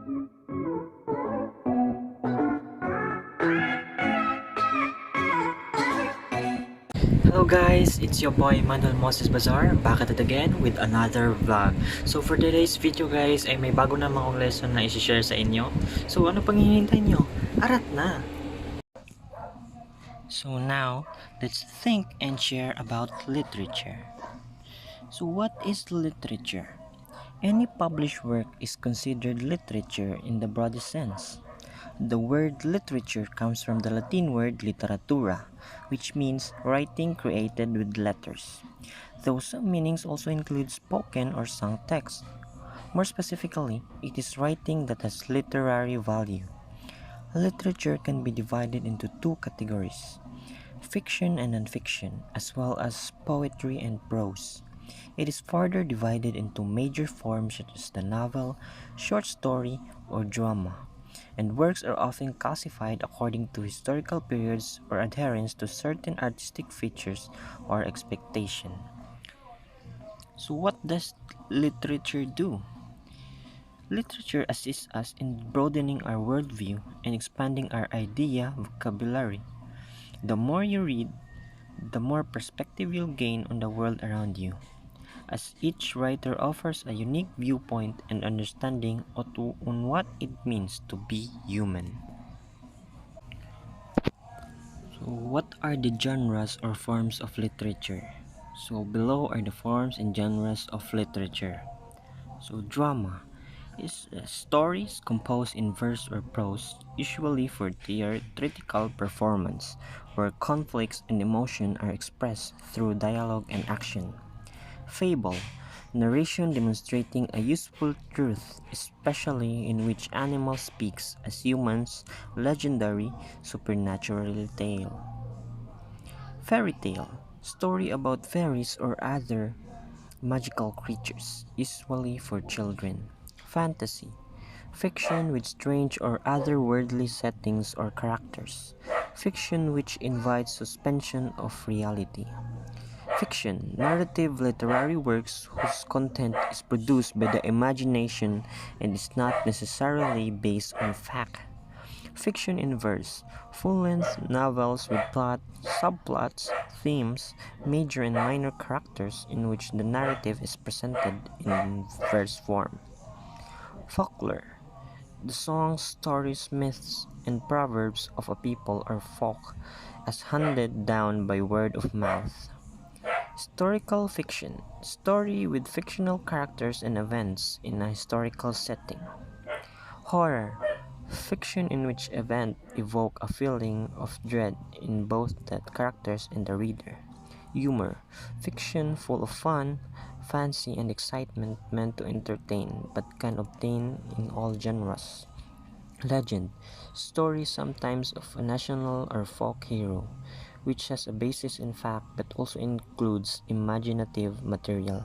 Hello guys, it's your boy Emmanuel Bazar, back at it again with another vlog. So for today's video guys ay may bago na mga lesson na isi-share sa inyo. So ano pang hinihintay nyo? Arat na! So now, let's think and share about literature. So what is literature? Any published work is considered literature in the broadest sense. The word literature comes from the Latin word literatura, which means writing created with letters, though some meanings also include spoken or sung text. More specifically, it is writing that has literary value. Literature can be divided into two categories: fiction and nonfiction, as well as poetry and prose. It is further divided into major forms such as the novel, short story, or drama, and works are often classified according to historical periods or adherence to certain artistic features or expectation. So what does literature do? Literature assists us in broadening our worldview and expanding our idea vocabulary. The more you read, the more perspective you'll gain on the world around you, as each writer offers a unique viewpoint and understanding on what it means to be human. So what are the genres or forms of literature? So below are the forms and genres of literature. So drama is stories composed in verse or prose, usually for theatrical performance, where conflicts and emotion are expressed through dialogue and action. Fable, narration demonstrating a useful truth, especially in which animal speaks as humans, legendary, supernatural tale. Fairy tale, story about fairies or other magical creatures, usually for children. Fantasy, fiction with strange or otherworldly settings or characters. Fiction which invites suspension of reality. Fiction, narrative literary works whose content is produced by the imagination and is not necessarily based on fact. Fiction in verse, full-length novels with plot, subplots, themes, major and minor characters in which the narrative is presented in verse form. Folklore, the songs, stories, myths, and proverbs of a people or folk as handed down by word of mouth. Historical fiction, story with fictional characters and events in a historical setting. Horror, fiction in which events evoke a feeling of dread in both the characters and the reader. Humor, fiction full of fun, fancy, and excitement meant to entertain but can obtain in all genres. Legend, story sometimes of a national or folk hero, which has a basis in fact but also includes imaginative material.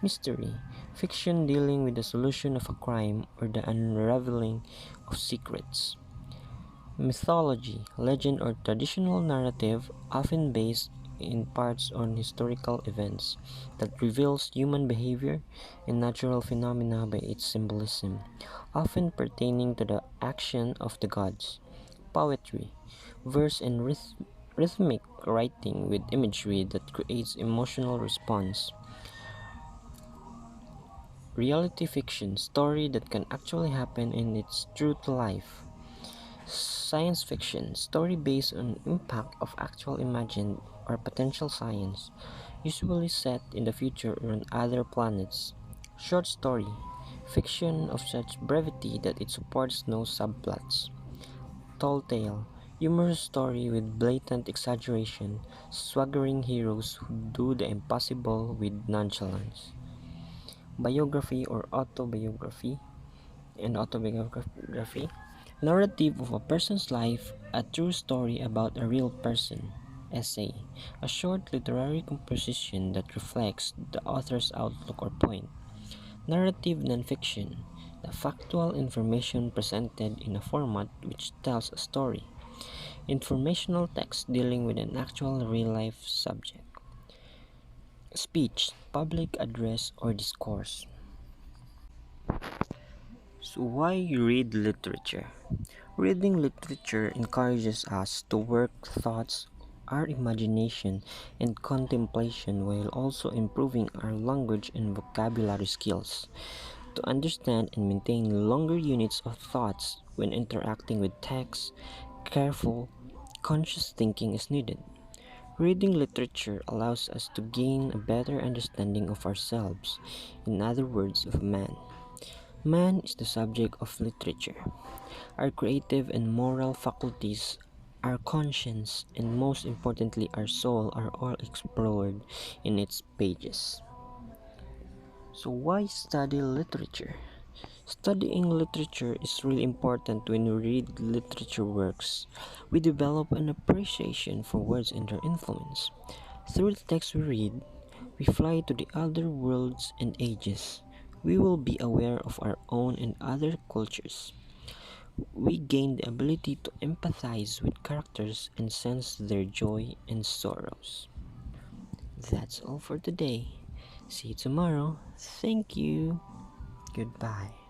Mystery, fiction dealing with the solution of a crime or the unraveling of secrets. Mythology, legend or traditional narrative often based in parts on historical events that reveals human behavior and natural phenomena by its symbolism, often pertaining to the action of the gods. Poetry, verse and rhythmic writing with imagery that creates emotional response. Reality fiction, story that can actually happen and it's true to life. Science fiction, story based on impact of actual imagined or potential science, usually set in the future or on other planets. Short story, fiction of such brevity that it supports no subplots. Tall tale, humorous story with blatant exaggeration, swaggering heroes who do the impossible with nonchalance. Biography or autobiography and autobiography, narrative of a person's life, a true story about a real person. Essay, a short literary composition that reflects the author's outlook or point. Narrative nonfiction, the factual information presented in a format which tells a story. Informational text dealing with an actual real-life subject. Speech, public address or discourse. So why read literature? Reading literature encourages us to work thoughts, our imagination, and contemplation while also improving our language and vocabulary skills. To understand and maintain longer units of thoughts when interacting with text, careful, conscious thinking is needed. Reading literature allows us to gain a better understanding of ourselves, in other words, of man. Man is the subject of literature. Our creative and moral faculties, our conscience, and most importantly, our soul are all explored in its pages. So, why study literature? Studying literature is really important. When we read literature works, we develop an appreciation for words and their influence. Through the text we read, we fly to the other worlds and ages. We will be aware of our own and other cultures. We gain the ability to empathize with characters and sense their joy and sorrows. That's all for today. See you tomorrow. Thank you. Goodbye.